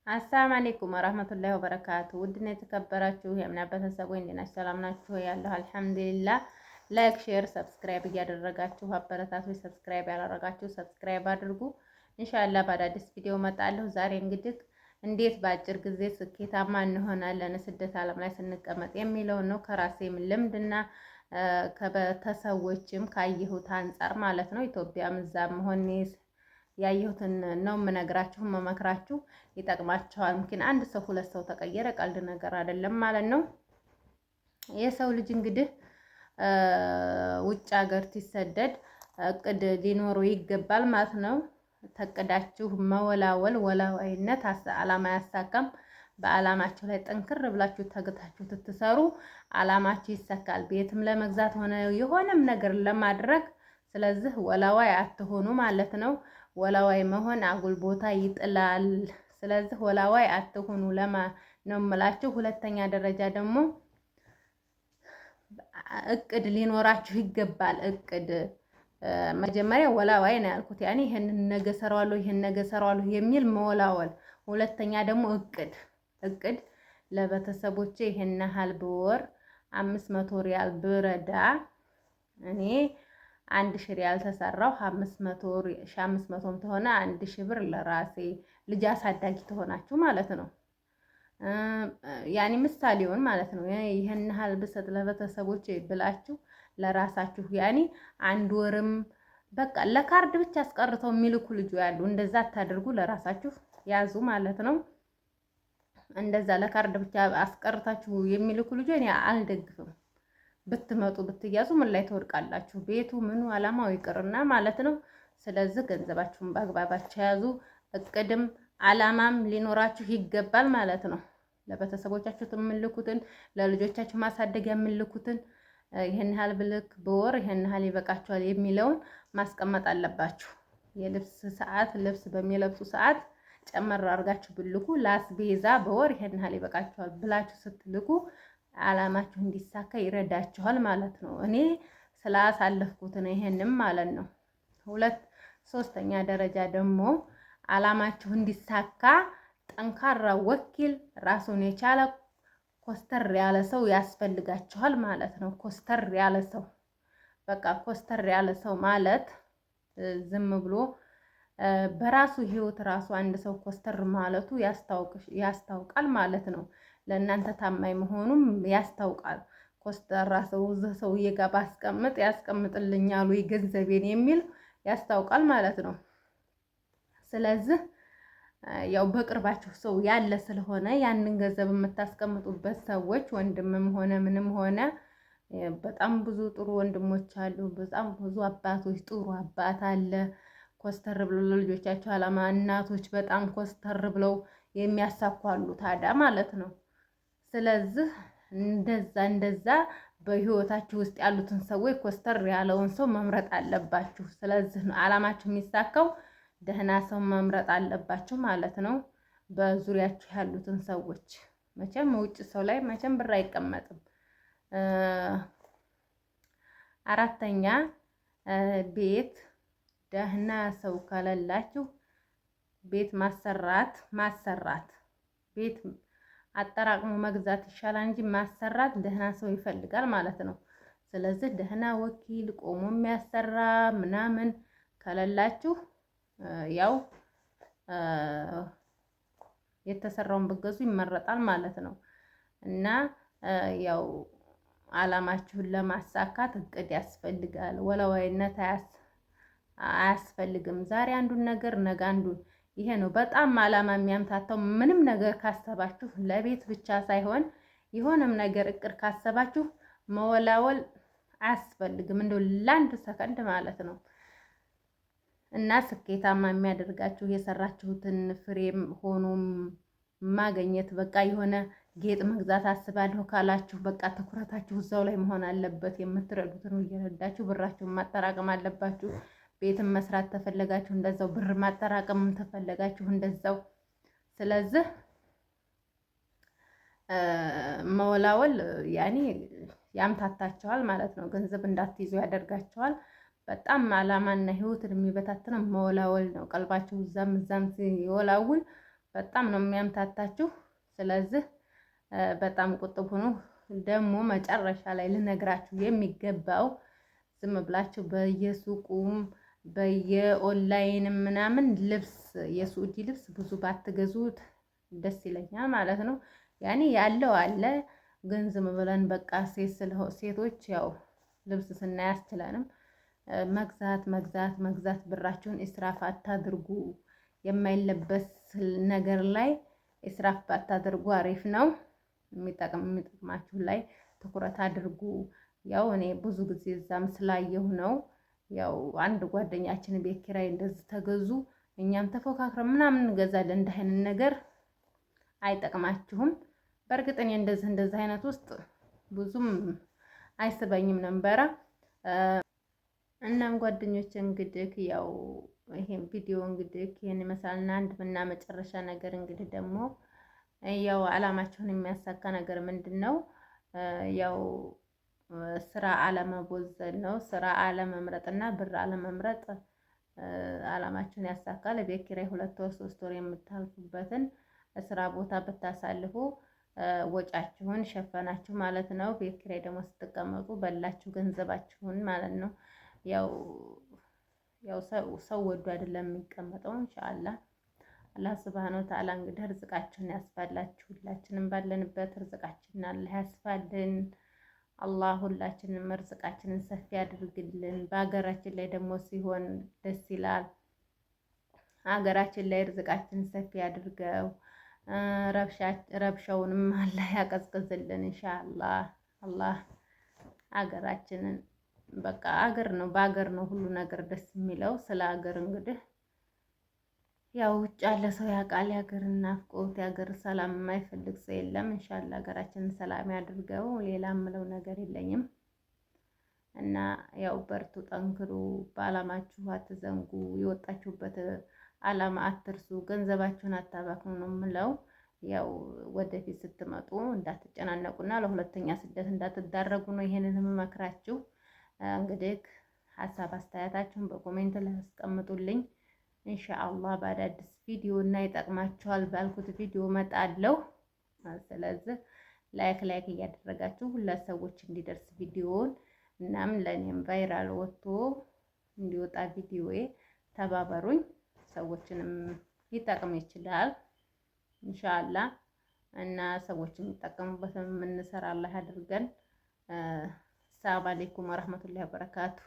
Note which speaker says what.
Speaker 1: አሰላሙ አለይኩም ወራህመቱላሂ ወበረካቱ። ውድና የተከበራችሁ የእምነት ቤተሰቦች እንዴት ናችሁ? ሰላም ናችሁ? ያለሁ አልሐምዱሊላህ። ላይክ፣ ሼር፣ ሰብስክራይብ እያደረጋችሁ አበረታቶች። ሰብስክራይብ ያላረጋችሁ ሰብስክራይብ አድርጉ። ኢንሻአላህ በአዳዲስ ቪዲዮ እመጣለሁ። ዛሬ እንግዲህ እንዴት በአጭር ጊዜ ስኬታማ እንሆናለን ስደት ዓለም ላይ ስንቀመጥ የሚለውን ነው ከራሴም ልምድና ከቤተሰቦችም ካየሁት አንጻር ማለት ነው። ኢትዮጵያም እዛም ሆኜ ያየሁትን ነው የምነግራችሁ መመክራችሁ ይጠቅማቸዋል። ምክን አንድ ሰው ሁለት ሰው ተቀየረ ቀልድ ነገር አይደለም ማለት ነው። የሰው ልጅ እንግዲህ ውጭ ሀገር ሲሰደድ እቅድ ሊኖረው ይገባል ማለት ነው። ተቅዳችሁ መወላወል ወላዋይነት አላማ ያሳካም። በአላማችሁ ላይ ጠንክር ብላችሁ ተግታችሁ ትትሰሩ አላማችሁ ይሰካል። ቤትም ለመግዛት ሆነ የሆነም ነገር ለማድረግ ስለዚህ ወላዋይ አትሆኑ ማለት ነው። ወላዋይ መሆን አጉል ቦታ ይጥላል። ስለዚህ ወላዋይ አትሆኑ ለማ ነው የምላችሁ። ሁለተኛ ደረጃ ደግሞ እቅድ ሊኖራችሁ ይገባል። እቅድ መጀመሪያ ወላዋይ ነው ያልኩት፣ ያኔ ይሄንን ነገ ሰራዋለሁ ይሄን ነገ ሰራዋለሁ የሚል መወላወል። ሁለተኛ ደግሞ እቅድ ለቤተሰቦቼ ይሄን ያህል በወር 500 ሪያል ብረዳ እኔ 1000 ሪያል ተሰራው 500ም ተሆነ 1000 ብር ለራሴ ልጅ አሳዳጊ ተሆናችሁ ማለት ነው። ያኔ ምሳሌውን ማለት ነው። ይሄን ያህል ብሰጥ ለቤተሰቦቼ ብላችሁ ለራሳችሁ ያኔ አንድ ወርም በቃ ለካርድ ብቻ አስቀርተው የሚልኩ ልጅ ያሉ እንደዛ አታድርጉ። ለራሳችሁ ያዙ ማለት ነው። እንደዛ ለካርድ ብቻ አስቀርታችሁ የሚልኩ ልጅ እኔ አልደግፍም። ብትመጡ ብትያዙ ምን ላይ ተወድቃላችሁ? ቤቱ ምኑ አላማው ይቅርና ማለት ነው። ስለዚህ ገንዘባችሁን በአግባባችሁ ያዙ። እቅድም አላማም ሊኖራችሁ ይገባል ማለት ነው። ለቤተሰቦቻችሁ የምልኩትን ለልጆቻችሁ ማሳደጊያ የምልኩትን ይሄን ያህል ብልክ በወር ይሄን ያህል ይበቃችኋል የሚለውን ማስቀመጥ አለባችሁ። የልብስ ሰዓት ልብስ በሚለብሱ ሰዓት ጨመር አድርጋችሁ ብልኩ። ለአስቤዛ በወር ይሄን ያህል ይበቃችኋል ብላችሁ ስትልኩ አላማችሁ እንዲሳካ ይረዳችኋል ማለት ነው። እኔ ስላሳለፍኩት ነው ይሄንም ማለት ነው። ሶስተኛ ደረጃ ደግሞ አላማችሁ እንዲሳካ ጠንካራ ወኪል ራሱን የቻለ ኮስተር ያለ ሰው ያስፈልጋችኋል ማለት ነው። ኮስተር ያለ ሰው በቃ ኮስተር ያለ ሰው ማለት ዝም ብሎ በራሱ ህይወት ራሱ አንድ ሰው ኮስተር ማለቱ ያስታውቃል ማለት ነው። ለእናንተ ታማኝ መሆኑም ያስታውቃል። ኮስተራ ሰው ሰውዬ ጋር ባስቀምጥ ያስቀምጥልኛል ወይ ገንዘቤን የሚል ያስታውቃል ማለት ነው። ስለዚህ ያው በቅርባችሁ ሰው ያለ ስለሆነ ያንን ገንዘብ የምታስቀምጡበት ሰዎች ወንድምም ሆነ ምንም ሆነ በጣም ብዙ ጥሩ ወንድሞች አሉ። በጣም ብዙ አባቶች ጥሩ አባት አለ ኮስተር ብለው ለልጆቻቸው አላማ። እናቶች በጣም ኮስተር ብለው የሚያሳኩ አሉ ታዲያ ማለት ነው። ስለዚህ እንደዛ በህይወታችሁ ውስጥ ያሉትን ሰዎች ኮስተር ያለውን ሰው መምረጥ አለባችሁ። ስለዚህ ነው አላማችሁ የሚሳካው። ደህና ሰው መምረጥ አለባችሁ ማለት ነው። በዙሪያችሁ ያሉትን ሰዎች መቼም ውጭ ሰው ላይ መቼም ብር አይቀመጥም። አራተኛ ቤት ደህና ሰው ከሌላችሁ ቤት ማሰራት ቤት አጠራቅሞ መግዛት ይሻላል እንጂ ማሰራት ደህና ሰው ይፈልጋል ማለት ነው። ስለዚህ ደህና ወኪል ቆሞ የሚያሰራ ምናምን ከሌላችሁ ያው የተሰራውን ብገዙ ይመረጣል ማለት ነው። እና ያው አላማችሁን ለማሳካት እቅድ ያስፈልጋል። ወላዋይነት አያስፈልግም። ዛሬ አንዱን ነገር ነገ አንዱን ይሄ ነው በጣም አላማ የሚያምታታው። ምንም ነገር ካሰባችሁ ለቤት ብቻ ሳይሆን የሆነም ነገር እቅድ ካሰባችሁ መወላወል አያስፈልግም። እንደው ለአንድ ሰከንድ ማለት ነው። እና ስኬታማ የሚያደርጋችሁ የሰራችሁትን ፍሬም ሆኖም ማግኘት በቃ የሆነ ጌጥ መግዛት አስባለሁ ካላችሁ በቃ ትኩረታችሁ እዛው ላይ መሆን አለበት። የምትረዱትን እየረዳችሁ ብራችሁን ማጠራቀም አለባችሁ። ቤትም መስራት ተፈለጋችሁ እንደዛው፣ ብር ማጠራቀም ተፈለጋችሁ እንደዛው። ስለዚህ መወላወል ያኔ ያምታታችኋል ማለት ነው። ገንዘብ እንዳትይዙ ያደርጋችኋል። በጣም አላማና ህይወትን የሚበታተነው መወላወል ነው። ቀልባችሁ እዛም ሲወላውል በጣም ነው የሚያምታታችሁ። ስለዚህ በጣም ቁጥብ ሁኑ። ደግሞ መጨረሻ ላይ ልነግራችሁ የሚገባው ዝም ብላችሁ በየሱቁም በየኦንላይንም ምናምን ልብስ የሱዲ ልብስ ብዙ ባትገዙት ደስ ይለኛል ማለት ነው። ያኔ ያለው አለ ግን ዝም ብለን በቃ ሴቶች ያው ልብስ ስናይ አያስችለንም። መግዛት ብራችሁን ኢስራፍ አታድርጉ። የማይለበስ ነገር ላይ ኢስራፍ ባታደርጉ አሪፍ ነው። የሚጠቅማችሁ ላይ ትኩረት አድርጉ። ያው እኔ ብዙ ጊዜ እዛም ስላየሁ ነው። ያው አንድ ጓደኛችን ቤት ኪራይ እንደዚህ ተገዙ፣ እኛም ተፎካክረን ምናምን እንገዛለን። እንደ አይነት ነገር አይጠቅማችሁም። በእርግጥ እኔ እንደዚህ አይነት ውስጥ ብዙም አይስበኝም ነበረ። እናም ጓደኞች እንግዲህ ያው ይሄን ቪዲዮ እንግዲህ ይሄን ይመስላልና አንድና መጨረሻ ነገር እንግዲህ ደግሞ ያው አላማቸውን የሚያሳካ ነገር ምንድን ነው? ያው ስራ አለመቦዘን ነው። ስራ አለመምረጥና ብር አለመምረጥ አላማቸውን ያሳካል። ቤት ኪራይ 2 ወር 3 ወር የምታልፉበትን ስራ ቦታ ብታሳልፉ ወጫችሁን ሸፈናችሁ ማለት ነው። ቤት ኪራይ ደግሞ ስትቀመጡ በላችሁ ገንዘባችሁን ማለት ነው። ያው ሰው ወዶ አይደለም የሚቀመጠው። ኢንሻአላህ አላህ ሱብሃነሁ ወተዓላ እንግዲህ ርዝቃችሁን ያስፋላችሁ። ሁላችንም ባለንበት ርዝቃችንን አላህ ያስፋልን። አላህ ሁላችንም ርዝቃችንን ሰፊ ያድርግልን። በሀገራችን ላይ ደግሞ ሲሆን ደስ ይላል። ሀገራችን ላይ ርዝቃችንን ሰፊ ያድርገው። ረብሻውንም አላህ ያቀዝቅዝልን ኢንሻአላህ። አላህ ሀገራችንን በቃ ሀገር ነው፣ በሀገር ነው ሁሉ ነገር ደስ የሚለው። ስለ ሀገር እንግዲህ ያው ውጭ ያለ ሰው ያውቃል። የሀገርን ናፍቆት የሀገር ሰላም የማይፈልግ ሰው የለም። ኢንሻአላህ ሀገራችንን ሰላም ያድርገው። ሌላ የምለው ነገር የለኝም እና ያው በርቱ፣ ጠንክሩ፣ በአላማችሁ አትዘንጉ፣ የወጣችሁበት አላማ አትርሱ፣ ገንዘባችሁን አታባክኑ ነው የምለው። ያው ወደፊት ስትመጡ እንዳትጨናነቁና ለሁለተኛ ስደት እንዳትዳረጉ ነው ይሄንን የምመክራችሁ። እንግዲህ ሀሳብ አስተያየታችሁን በኮሜንት ላይ አስቀምጡልኝ። ኢንሻአላህ በአዳዲስ ቪዲዮ እና ይጠቅማችኋል ባልኩት ቪዲዮ መጣለሁ። ስለዚህ ላይክ እያደረጋችሁ ሁለት ሰዎች እንዲደርስ ቪዲዮውን እናም ለኔም ቫይራል ወጥቶ እንዲወጣ ቪዲዮዬ ተባበሩኝ። ሰዎችንም ሊጠቅም ይችላል ኢንሻአላህ እና ሰዎች የሚጠቀሙበት የምንሰራ አላህ አድርገን። ሰላም አለይኩም ወራህመቱላሂ ወበረካቱ።